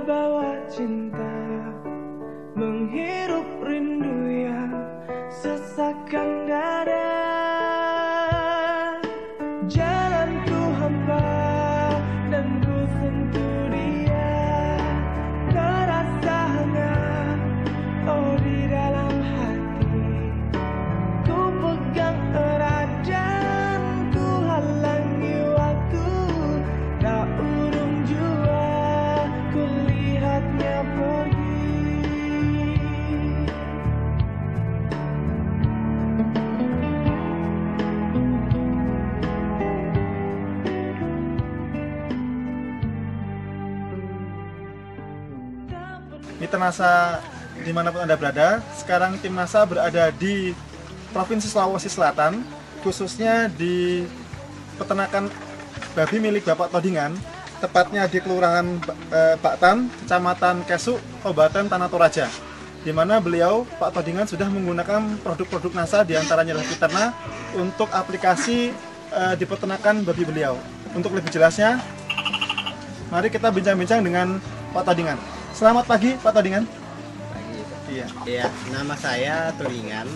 terbawa cinta, menghirup rindu yang sesakkan dada. Jalanku hampa dan ku sentuh dia, terasa hangat oh di dalam hati. Ku pegang erat dan ku halangi waktu, tak urung jua ku lihatnya pergi. Mitra Nasa dimanapun Anda berada, sekarang tim Nasa berada di Provinsi Sulawesi Selatan, khususnya di peternakan babi milik Bapak Todingan, tepatnya di Kelurahan Baktan, Kecamatan Kesuk, Kabupaten Tanah Toraja, di mana beliau, Pak Todingan, sudah menggunakan produk-produk Nasa, diantaranya adalah Fiterna, untuk aplikasi di peternakan babi beliau. Untuk lebih jelasnya, mari kita bincang-bincang dengan Pak Todingan. Selamat pagi, Pak Todingan. Pagi. Iya. Iya, nama saya Todingan,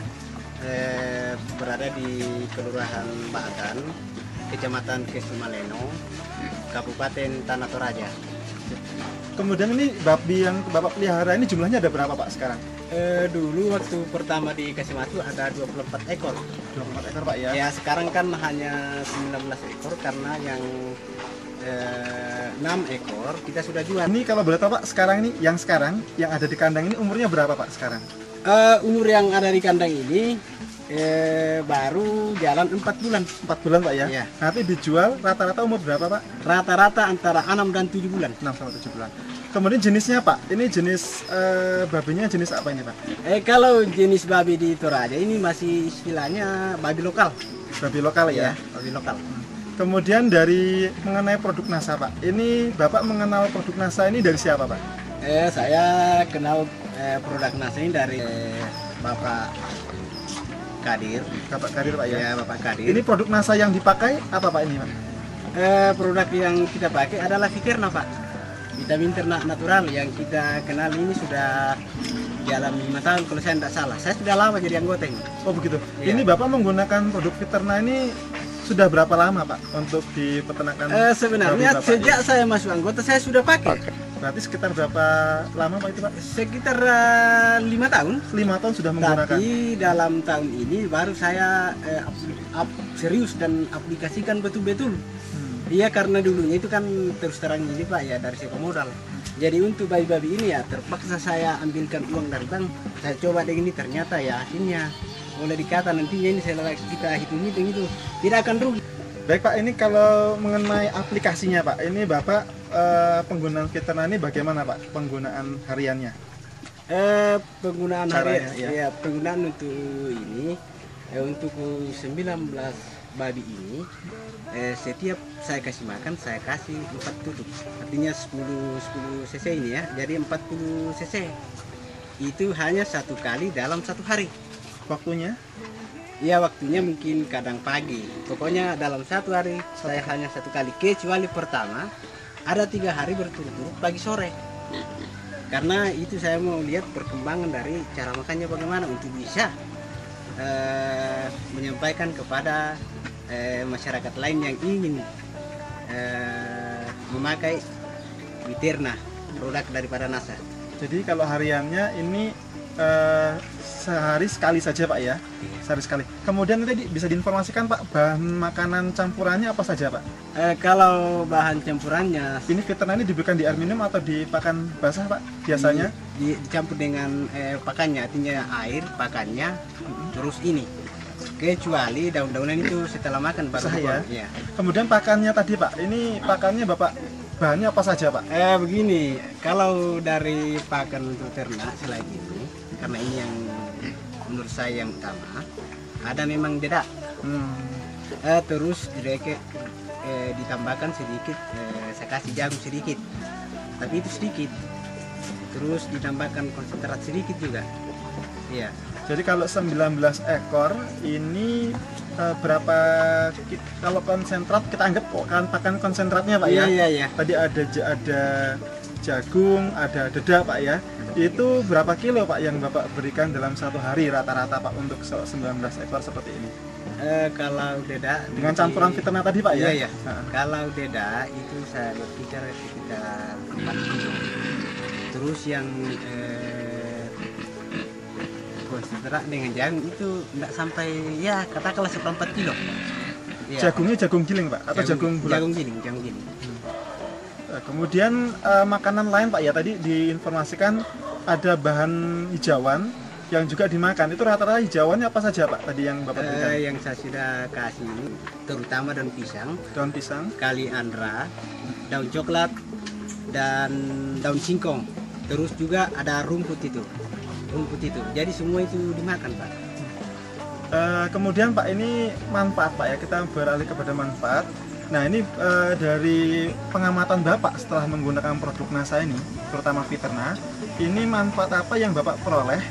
berada di Kelurahan Baktan, Kecamatan Kesumaleno, Kabupaten Tanah Toraja. Kemudian ini babi yang Bapak pelihara ini jumlahnya ada berapa, Pak, sekarang? Dulu waktu pertama dikasih masuk ada 24 ekor. 24 ekor, Pak, ya? Ya, sekarang kan hanya 19 ekor karena yang 6 ekor kita sudah jual. Ini kalau boleh tahu, Pak, sekarang ini yang ada di kandang ini umurnya berapa, Pak, sekarang? Umur yang ada di kandang ini baru jalan 4 bulan. 4 bulan, Pak, ya? Iya. Nanti dijual rata-rata umur berapa, Pak? Rata-rata antara 6 dan 7 bulan. 6 sampai 7 bulan. Kemudian jenisnya, Pak, ini jenis babinya jenis apa ini, Pak? Kalau jenis babi di Toraja ini masih istilahnya babi lokal. Babi lokal, ya? Babi lokal. Kemudian dari mengenai produk Nasa, Pak, ini Bapak mengenal produk Nasa ini dari siapa, Pak? Saya kenal produk Nasa ini dari Bapak Kadir. Bapak Kadir, Pak, ya? Ya, Bapak Kadir. Ini produk Nasa yang dipakai apa, Pak, ini, Pak? Produk yang kita pakai adalah Fiterna, Pak. Vitamin ternak natural yang kita kenal ini sudah jalan 5 tahun kalau saya tidak salah. Saya sudah lama jadi anggota ini. Oh, begitu. Iya. Ini Bapak menggunakan produk Fiterna ini sudah berapa lama, Pak, untuk di peternakan? Sebenarnya babi, sejak saya masuk anggota saya sudah pakai. Berarti sekitar berapa lama, Pak, itu, Pak? Sekitar 5 tahun. 5 tahun sudah menggunakan. Tapi dalam tahun ini baru saya serius dan aplikasikan betul-betul. Iya, karena dulunya itu kan terus terang ini, Pak, ya dari sewa modal. Jadi untuk babi-babi ini ya terpaksa saya ambilkan uang dari bank. Saya coba dengan ini, ternyata ya hasilnya boleh dikata nantinya ini saya kita hitung-hitung itu tidak akan rugi. Baik, Pak, ini kalau mengenai aplikasinya, Pak, ini Bapak penggunaan Fiterna ini bagaimana, Pak, penggunaan hariannya? Penggunaan Caranya, harian, ya penggunaan untuk ini untuk 19 babi ini setiap saya kasih makan saya kasih 4 tutup, artinya 10 cc ini ya, jadi 40 cc itu hanya 1 kali dalam 1 hari. Waktunya? Ya, waktunya mungkin kadang pagi, pokoknya dalam 1 hari saya hanya 1 kali, kecuali pertama ada 3 hari berturut-turut pagi sore, karena itu saya mau lihat perkembangan dari cara makannya bagaimana untuk bisa menyampaikan kepada masyarakat lain yang ingin memakai Fiterna, produk daripada Nasa. Jadi kalau hariannya ini sehari sekali saja, Pak, ya? Sehari sekali. Kemudian nanti bisa diinformasikan, Pak, bahan makanan campurannya apa saja, Pak? Kalau bahan campurannya Ini Fiterna ini diberikan di air minum atau di pakan basah, Pak, biasanya? dicampur dengan pakannya, artinya air, pakannya, terus ini. Kecuali daun-daunan itu setelah makan baru Sah, ya? Ya. Kemudian pakannya tadi, Pak, ini pakannya Bapak bahannya apa saja, Pak? Begini, kalau dari pakan untuk ternak selain itu, karena ini yang menurut saya yang utama, ada memang dedak. Terus ditambahkan sedikit, saya kasih jagung sedikit, tapi itu sedikit. Terus ditambahkan konsentrat sedikit juga. Iya. Jadi kalau 19 ekor ini berapa, kalau konsentrat kita anggap kan pakan konsentratnya, Pak, ya? Iya. Tadi ada jagung, ada dedak Pak ya. Itu berapa kilo Pak yang Bapak berikan dalam satu hari rata-rata Pak untuk 19 ekor seperti ini? Kalau dedak Dengan campuran fiternah tadi Pak ya? Iya. Kalau dedak itu saya berbicara sekitar 4 kilo. Terus yang konsentrate dengan jagung itu enggak sampai ya katakanlah 4 kilo. Ya. Jagungnya jagung giling Pak atau jagung bulat? Jagung giling. Kemudian makanan lain Pak ya, tadi diinformasikan ada bahan hijauan yang juga dimakan. Itu rata-rata hijauannya apa saja Pak tadi yang Bapak berikan? Yang saya sudah kasih terutama daun pisang, kaliandra, daun coklat, dan daun singkong. Terus juga ada rumput itu. Jadi semua itu dimakan Pak. Kemudian Pak, ini manfaat Pak ya, kita beralih kepada manfaat. Nah ini dari pengamatan Bapak setelah menggunakan produk NASA ini, terutama Fiterna, ini manfaat apa yang Bapak peroleh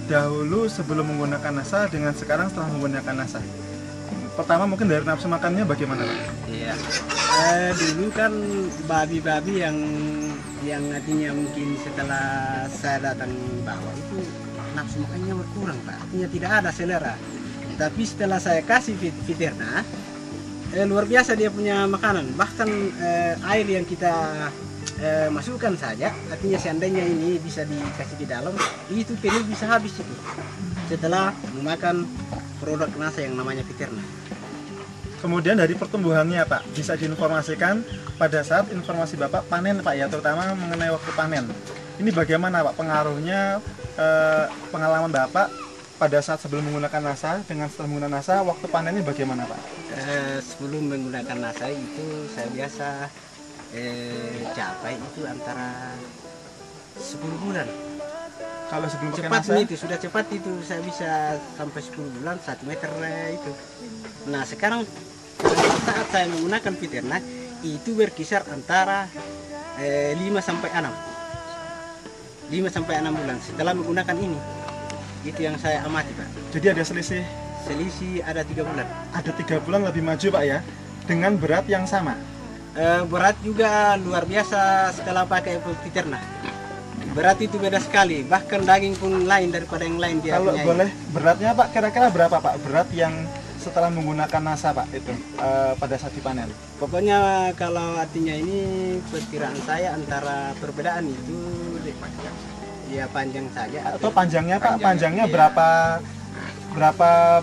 dahulu sebelum menggunakan NASA dengan sekarang setelah menggunakan NASA? Pertama mungkin dari nafsu makannya bagaimana Pak? Iya, dulu kan babi-babi yang artinya mungkin setelah saya datang bawah itu nafsu makannya berkurang Pak, artinya tidak ada selera. Tapi setelah saya kasih Fiterna, luar biasa dia punya makanan. Bahkan air yang kita masukkan saja, artinya seandainya ini bisa dikasih di dalam, itu penuh bisa habis itu. Setelah memakan produk NASA yang namanya Fiterna. Kemudian dari pertumbuhannya Pak, bisa diinformasikan pada saat informasi Bapak panen Pak ya, terutama mengenai waktu panen. Ini bagaimana Pak pengaruhnya pengalaman Bapak pada saat sebelum menggunakan NASA dengan setelah menggunakan NASA, waktu panennya bagaimana Pak? Sebelum menggunakan NASA itu saya biasa capai itu antara 10 bulan. Kalau sebelum pakai Cepat NASA? itu, sudah cepat itu saya bisa sampai 10 bulan 1 meter itu. Nah sekarang saat saya menggunakan Fiterna itu berkisar antara 5 sampai 6 bulan setelah menggunakan ini. Itu yang saya amati Pak. Jadi ada selisih ada 3 bulan. Ada 3 bulan lebih maju Pak ya, dengan berat yang sama. Berat juga luar biasa setelah pakai Fiterna. Berat itu beda sekali, bahkan daging pun lain daripada yang lain dia. Kalau punya boleh beratnya Pak, kira-kira berapa Pak berat yang setelah menggunakan NASA Pak itu pada saat dipanen? Pokoknya kalau artinya ini perkiraan saya antara perbedaan itu ya panjang saja. Atau panjangnya Pak, panjangnya iya. berapa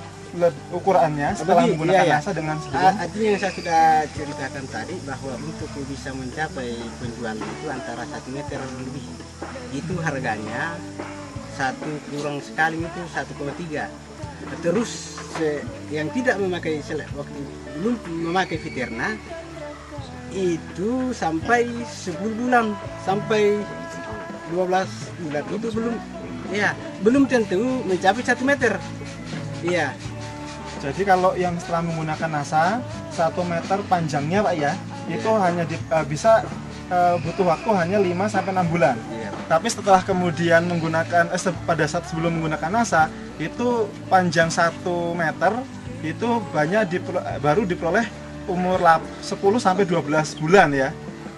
ukurannya setelah Lebih, menggunakan iya. NASA dengan sebelum? Artinya yang saya sudah ceritakan tadi bahwa untuk bisa mencapai penjualan itu antara 1 meter lebih. Itu harganya kurang sekali itu 1,3. Terus yang tidak memakai waktu belum memakai Fiterna itu sampai 10 bulan sampai 12 bulan itu belum tentu mencapai 1 meter. Iya. Jadi kalau yang setelah menggunakan NASA 1 meter panjangnya Pak ya, itu hanya bisa butuh waktu hanya 5 sampai 6 bulan. Iya. Tapi setelah kemudian menggunakan pada saat sebelum menggunakan NASA itu panjang 1 meter itu baru diperoleh umur 10 sampai 12 bulan ya.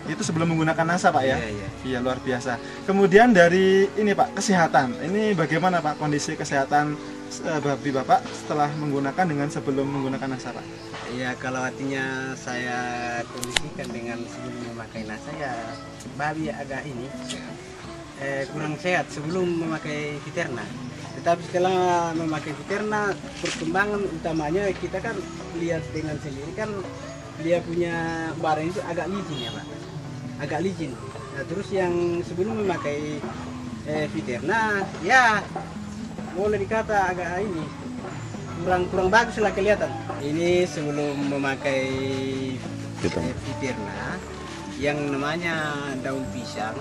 Itu sebelum menggunakan NASA Pak ya. Iya luar biasa. Kemudian dari ini Pak, kesehatan. Ini bagaimana Pak kondisi kesehatan babi Bapak setelah menggunakan dengan sebelum menggunakan NASA Pak? Iya, kalau artinya saya kondisikan dengan sebelum memakai NASA ya babi agak ini kurang sehat sebelum memakai Fiterna. Tetapi setelah memakai Fiterna perkembangan utamanya kita kan lihat dengan sendiri kan dia punya barang itu agak licin ya Pak, agak licin. Nah, terus yang sebelum memakai Fiterna ya boleh dikata agak ini kurang bagus lah kelihatan. Ini sebelum memakai Fiterna yang namanya daun pisang,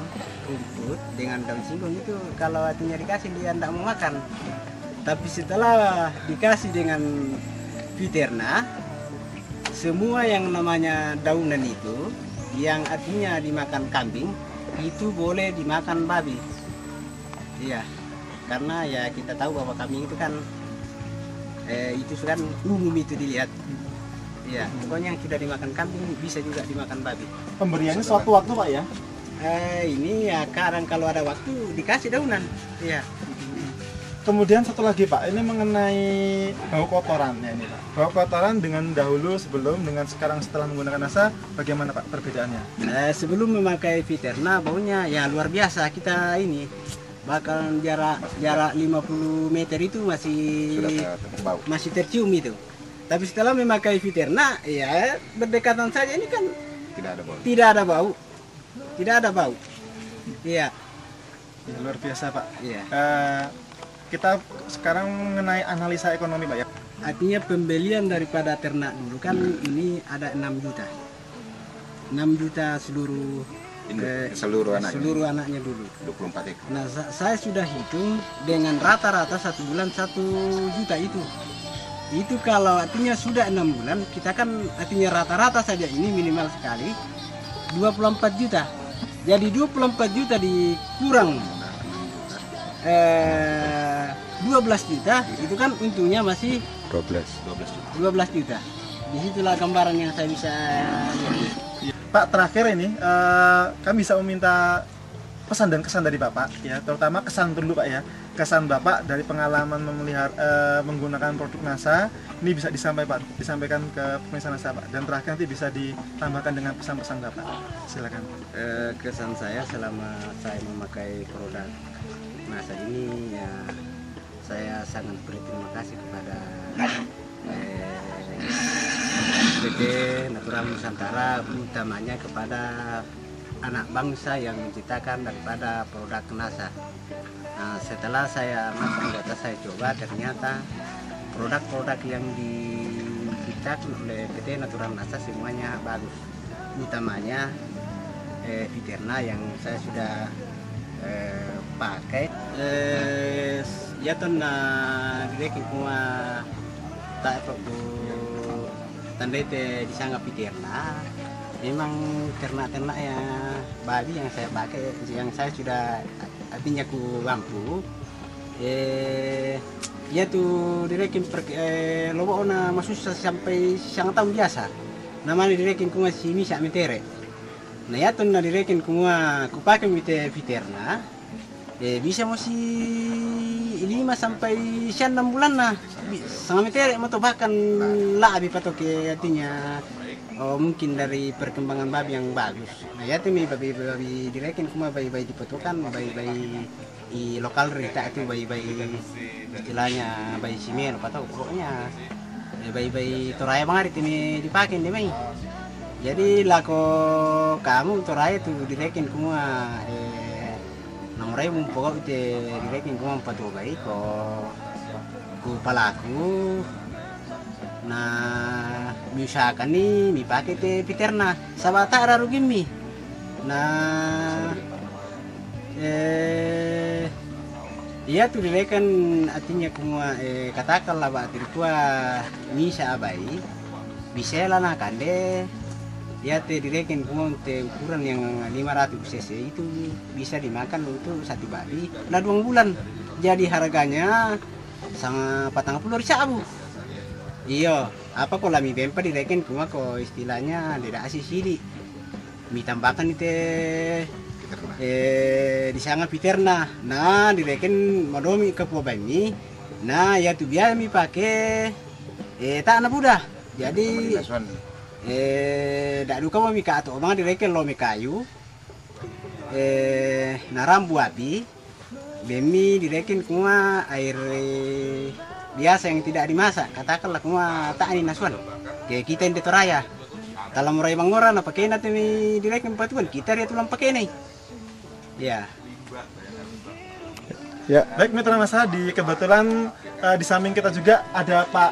rumput dengan daun singkong itu kalau artinya dikasih dia tidak mau makan. Tapi setelah dikasih dengan Fiterna, semua yang namanya daunan itu yang artinya dimakan kambing itu boleh dimakan babi. Iya. Karena ya kita tahu bahwa kambing itu kan itu kan umum itu dilihat. Iya, pokoknya yang tidak dimakan kambing bisa juga dimakan babi. Pemberiannya sewaktu-waktu Pak ya? Ini ya kadang kalau ada waktu dikasih daunan. Iya. Kemudian satu lagi Pak, ini mengenai bau kotoran ya ini Pak. Bau kotoran dengan dahulu sebelum dengan sekarang setelah menggunakan NASA, bagaimana Pak perbedaannya? Sebelum memakai Viterna baunya ya luar biasa. Kita ini bahkan jarak 50 meter itu masih tercium itu. Tapi setelah memakai Viterna ya berdekatan saja ini kan tidak ada bau. Tidak ada bau. Iya. Ya, luar biasa Pak. Iya. Kita sekarang mengenai analisa ekonomi Pak ya. Artinya pembelian daripada ternak dulu kan ini ada 6 juta. 6 juta seluruh anaknya dulu. 24 ekor. Nah, saya sudah hitung dengan rata-rata 1 bulan 1 juta itu. Itu kalau artinya sudah 6 bulan, kita kan artinya rata-rata saja ini minimal sekali 24 juta. Jadi 24 juta dikurang 12 juta, itu kan untungnya masih 12 juta. Disitulah gambaran yang saya bisa lihat. Pak, terakhir ini kami bisa meminta pesan dan kesan dari Bapak ya, terutama kesan dulu Pak ya. Kesan Bapak dari pengalaman memelihara menggunakan produk NASA ini bisa disampaikan ke pemirsa NASA Pak, dan terakhir nanti bisa ditambahkan dengan pesan-pesan Bapak. Silakan. Kesan saya selama saya memakai produk NASA ini ya, saya sangat berterima kasih kepada PT Natural Nusantara, utamanya kepada anak bangsa yang menciptakan daripada produk NASA. Nah, setelah saya masuk data, saya coba, ternyata produk-produk yang diciptakan oleh PT Natural NASA semuanya bagus. Utamanya Viterna yang saya sudah pakai. Ya tuh na direct kuma tak perlu tanda itu disanggap Viterna. Memang ternak-ternak ya babi yang saya pakai, yang saya sudah artinya ku lampu. Ya tuh direkin lobo na masuk sampai sangat tahun biasa. Namanya direkin kuma si misa metere. Nah ya tuh na direkin kuma ku pakai Viterna. Bisa masih 5 sampai 6 bulan nah. Sangat metere atau bahkan lebih patok artinya. Mungkin dari perkembangan babi yang bagus. Nah ya tuh babi direkin kuma bayi-bayi dipotokan, bayi-bayi di lokal rita itu bayi-bayi istilahnya bayi simen apa tahu pokoknya bayi-bayi toraya banget ini dipakai deh mai. Jadi lako kamu toraya tuh direkin kuma nomornya pokok itu direkin kuma 4 bayi ku palaku. Nah, misalkan nih, mi pakai te Viterna, sabata ada rugi mi. Nah, iya tuh direkan artinya kumua katakanlah pak tirtua misa abai, bisa lah nak kande. Ya te direkan kumua te ukuran yang 500 cc itu bisa dimakan untuk 1 babi. Nah 2 bulan, jadi harganya sama 40 ribu. Iya, apa kok lami bempa direken kuma kok istilahnya tidak asih sidi. Mi tambahkan itu disanga Viterna. Nah, direken madomi ke pobami. Nah, ya tuh biar mi pakai tak anak budak. Jadi dak duka mau mi ka atau omang direken lo mi kayu. Narambu api. Bemi direken kuma air biasa yang tidak dimasak, katakanlah kuma tak ini nasuan kayak kita yang detoraya dalam murai bangoran apa pakai nanti direk empatuan kita dia tulang pakai nih ya. Baik mitra NASA, di kebetulan di samping kita juga ada Pak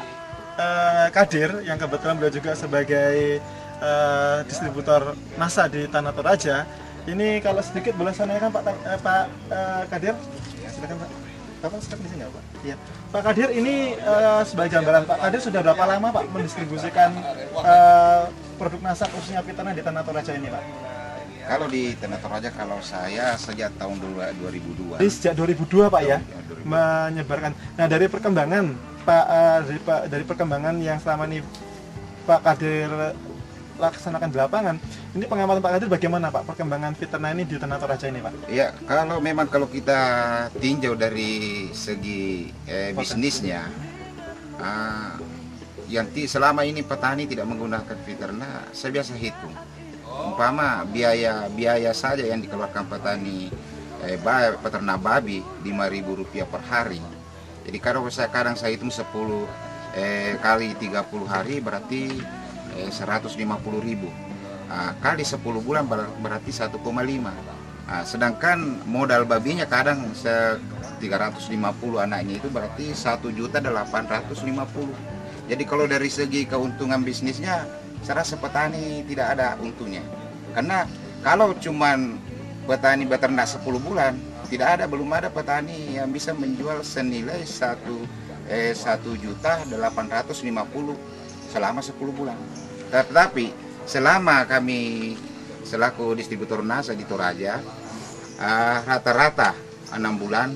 Kadir yang kebetulan beliau juga sebagai distributor NASA di Tanah Toraja. Ini kalau sedikit boleh saya tanyakan Pak Kadir, silakan Pak. Bapak sekarang di sini ya Pak? Iya. Pak Kadir, ini sebagai gambaran, Pak Kadir sudah berapa lama Pak mendistribusikan produk NASA khususnya Viterna di Tanah Toraja ini Pak? Kalau di Tanah Toraja, kalau saya sejak tahun 2002. Jadi sejak 2002 Pak ya? Menyebarkan. Nah dari perkembangan Pak, dari perkembangan yang selama ini Pak Kadir laksanakan di lapangan, Ini pengamatan Pak Kadir bagaimana Pak perkembangan Fiterna ini di Tanah Toraja ini Pak? Ya, kalau kita tinjau dari segi bisnisnya, selama ini petani tidak menggunakan Fiterna, saya biasa hitung. Umpama biaya saja yang dikeluarkan petani peternak babi Rp5.000 per hari. Jadi kalau kadang saya hitung 10 kali 30 hari berarti 150.000. Kali 10 bulan berarti 1,5. Sedangkan modal babinya kadang 350 anaknya itu berarti 1.850.000. Jadi kalau dari segi keuntungan bisnisnya, saya rasa petani tidak ada untungnya. Karena kalau cuman petani beternak 10 bulan, belum ada petani yang bisa menjual senilai 1.850.000 selama 10 bulan. Tetapi selama kami selaku distributor nasa di Toraja, rata-rata 6 bulan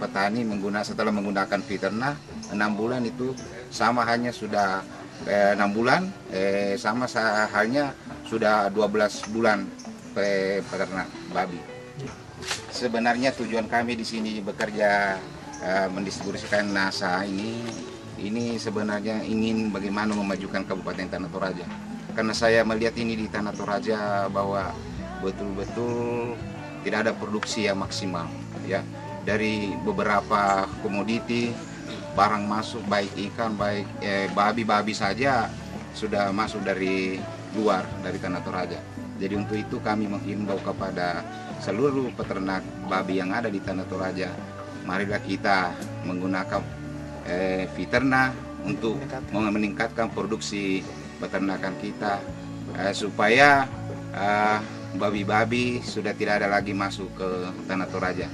petani setelah menggunakan Fiterna 6 bulan itu sama halnya sudah 6 bulan sama halnya sudah 12 bulan peternak babi. Sebenarnya tujuan kami di sini bekerja mendistribusikan nasa ini sebenarnya ingin bagaimana memajukan Kabupaten Tanah Toraja. Karena saya melihat ini di Tanah Toraja bahwa betul-betul tidak ada produksi yang maksimal ya. Dari beberapa komoditi barang masuk, baik ikan, baik babi saja sudah masuk dari luar dari Tanah Toraja. Jadi untuk itu kami menghimbau kepada seluruh peternak babi yang ada di Tanah Toraja, marilah kita menggunakan Fiterna untuk meningkatkan produksi peternakan kita supaya babi-babi sudah tidak ada lagi masuk ke Tanah Toraja.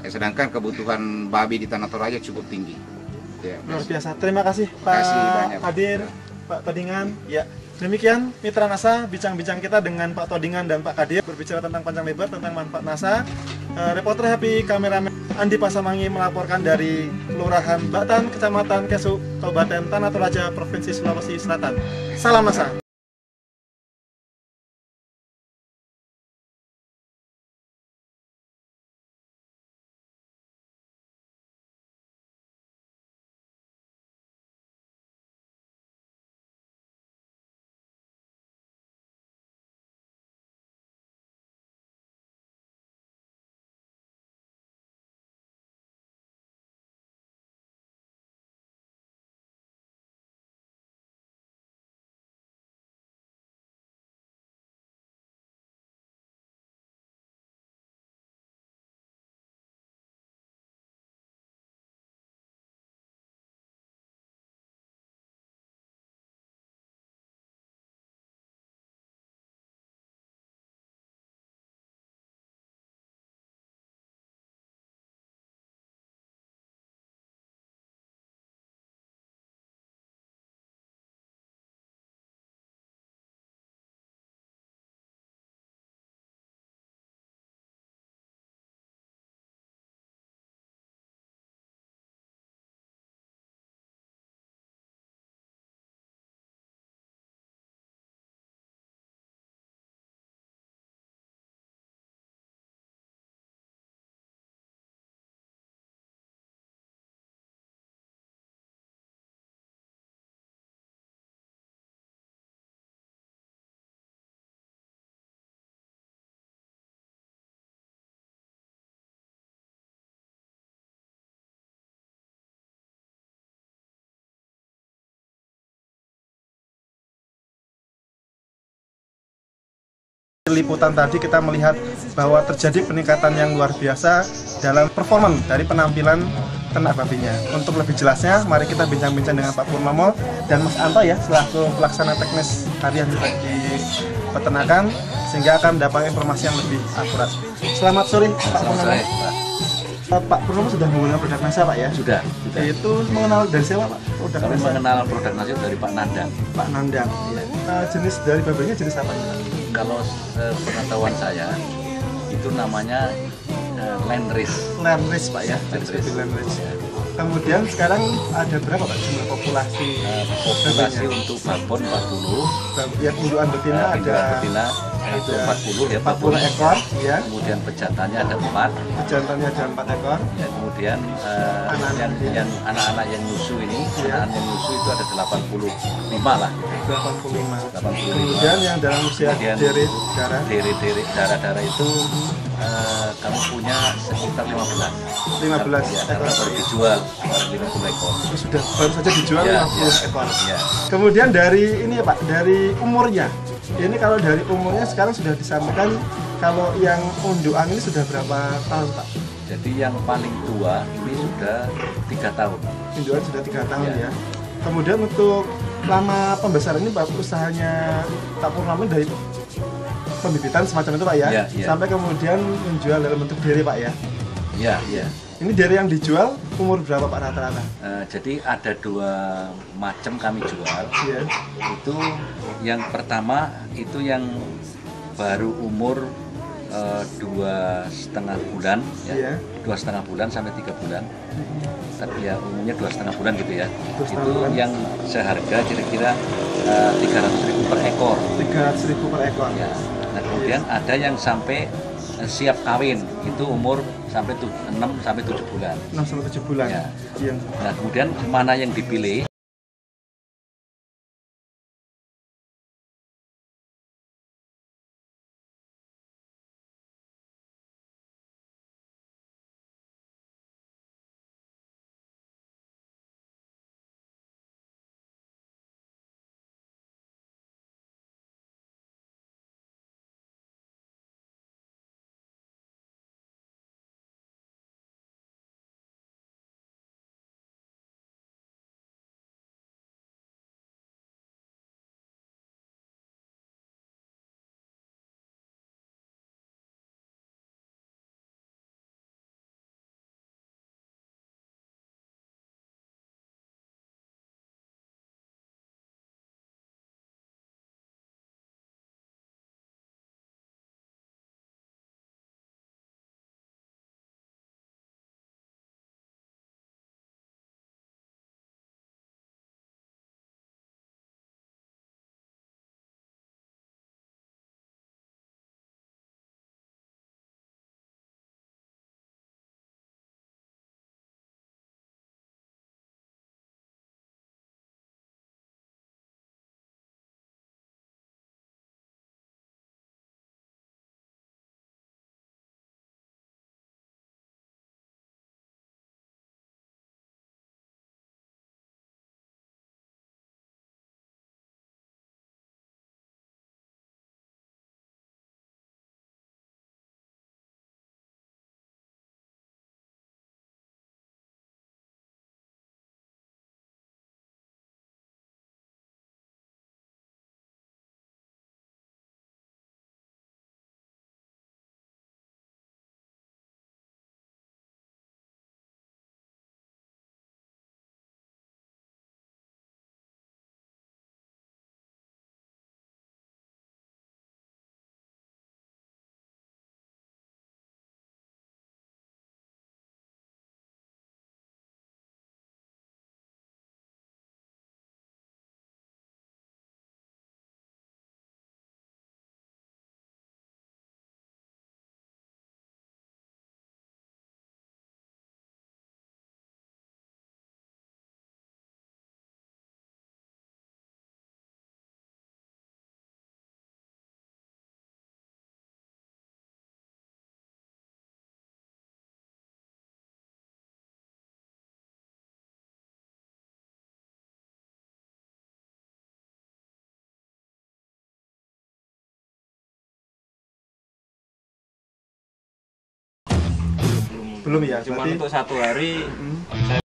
Sedangkan kebutuhan babi di Tanah Toraja cukup tinggi. Ya, luar biasa. Terima kasih Pak Kadir, Pak Todingan. Ya, demikian Mitra Nasa bincang-bincang kita dengan Pak Todingan dan Pak Kadir berbicara tentang panjang lebar tentang manfaat Nasa. Reporter Happy, kameramen Andi Pasamangi melaporkan dari Kelurahan Batan, Kecamatan Kesuk, Kabupaten Tanah Toraja, Provinsi Sulawesi Selatan. Salam Nasa. Liputan tadi kita melihat bahwa terjadi peningkatan yang luar biasa dalam performa dari penampilan ternak babinya. Untuk lebih jelasnya, mari kita bincang-bincang dengan Pak Purnomo dan Mas Anto ya, selaku pelaksana teknis harian di peternakan, sehingga akan mendapatkan informasi yang lebih akurat. Selamat sore Pak Purnomo. Pak Purnomo sudah menggunakan produk Nasa Pak ya? Sudah. Itu mengenal dari siapa Pak? Produk Kami Nasa? mengenal produk Nasa dari Pak Nandang. Pak Nandang. Ya. Jenis dari babinya jenis apa Pak? Kalau pengetahuan saya itu namanya Landrace. Landrace Pak ya? Landrace. Landrace. Ya. Kemudian sekarang ada berapa Pak jumlah populasi? Populasi untuk babon 40, Yang indukan betina indukan ada betina itu 40 ya, 40 ekor, ya. Kemudian pejantannya ada 4, Pejantannya ada 4 ekor. ya, kemudian yang anak-anak yang nyusu ini, Ya. anak yang nyusu itu ada 85 lah. 85. 85. Kemudian yang dalam usia Kemudian deret darah Dere-dere darah-darah itu kami punya sekitar 15. 15 Ya, ekor. karena baru dijual 50 ekor. Itu sudah baru saja dijual Ya, 50 ya, ekor. ya. Kemudian dari ini ya Pak, dari umurnya. Ini kalau dari umurnya sekarang sudah disampaikan kalau yang undukan ini sudah berapa tahun Pak? Jadi yang paling tua ini sudah 3 tahun. Indukan sudah 3 tahun Ya. ya. Kemudian untuk lama pembesaran ini Pak, usahanya tak purnamen dari pembibitan semacam itu Pak ya, Ya, ya. sampai kemudian menjual dalam bentuk dere Pak ya. Ya, ya. Ini dere yang dijual umur berapa Pak rata-rata? Jadi ada 2 macam kami jual. Iya. Itu yang pertama itu yang baru umur 2,5 bulan, ya. Iya. 2,5 bulan sampai 3 bulan. Tapi ya umumnya 2,5 bulan gitu ya. 2,5 Itu bulan. yang seharga kira-kira 300.000 per ekor. 300.000 per ekor. Ya. Nah, kemudian ada yang sampai siap kawin, itu umur sampai 6 sampai 7 bulan. 6 sampai 7 bulan. Ya. Yang Nah, kemudian mana yang dipilih? belum ya. Cuma Berarti untuk 1 hari saya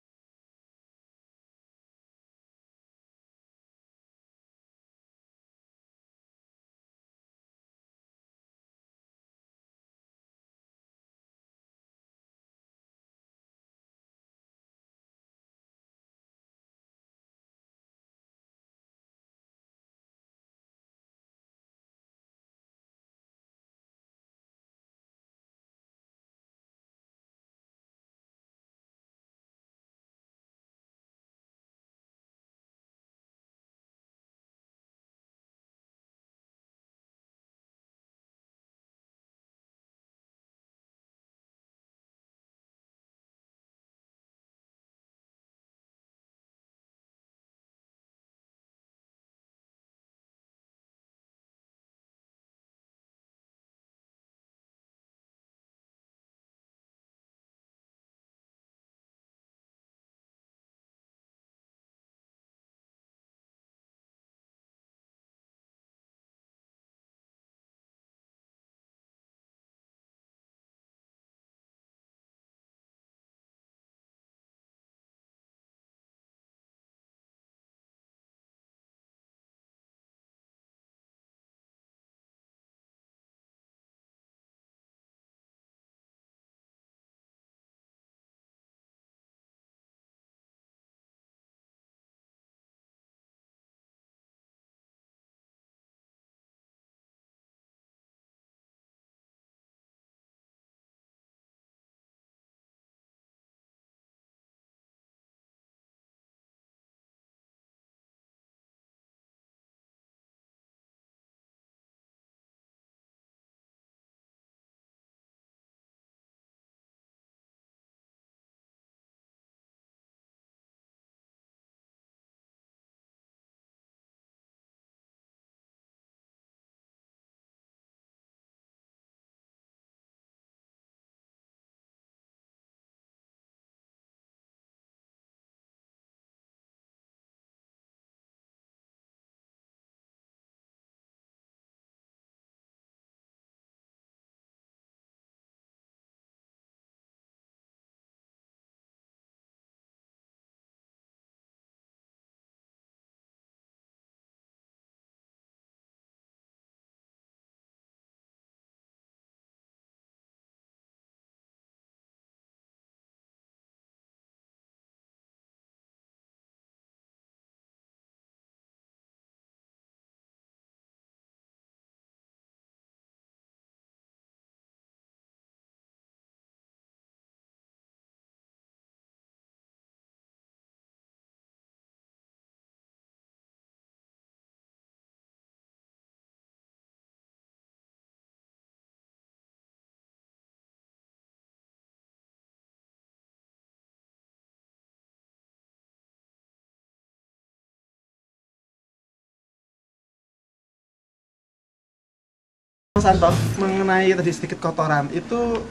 Mas Anto, mengenai tadi sedikit kotoran itu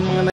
mengenai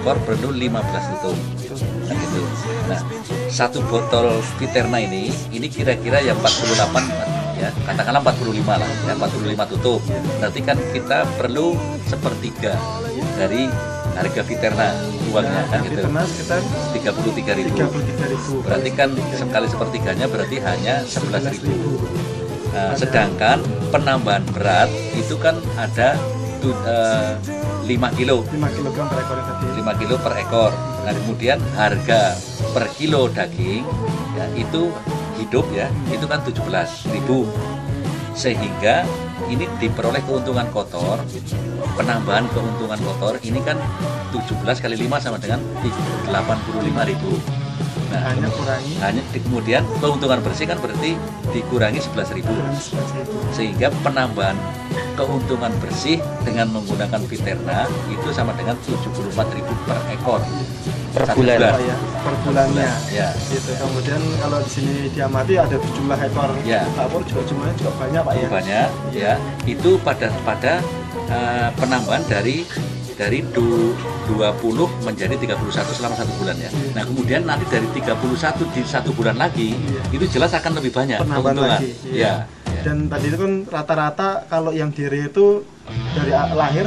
perlu 15 tutup kan gitu. Nah, satu botol Viterna ini kira-kira ya 48 ya, katakanlah 45 lah ya, 45 tutup. Berarti kan kita perlu sepertiga dari harga Viterna uangnya kan gitu. Viterna sekitar 33.000. Berarti kan sekali sepertiganya berarti hanya 11.000. Nah, sedangkan penambahan berat itu kan ada 5 kilo 5 kg per ekor tadi. 5 kilo per ekor. Nah, kemudian harga per kilo daging ya, itu hidup ya, itu kan 17.000. Sehingga ini diperoleh keuntungan kotor, penambahan keuntungan kotor ini kan 17 kali 5 sama dengan 85.000. Nah, kemudian keuntungan bersih kan berarti dikurangi 11.000. Sehingga penambahan keuntungan bersih dengan menggunakan Viterna itu sama dengan 74.000 per ekor per bulan. Ya, per bulannya. Ya. Gitu. Kemudian kalau di sini diamati ada jumlah ekor ya. dapur juga jumlahnya juga banyak Pak ya. Banyak ya. Itu pada penambahan dari 20 menjadi 31 selama 1 bulan ya. Nah, kemudian nanti dari 31 di 1 bulan lagi itu jelas akan lebih banyak penambahan lagi. Ya. Dan tadi itu kan rata-rata kalau yang diri itu dari lahir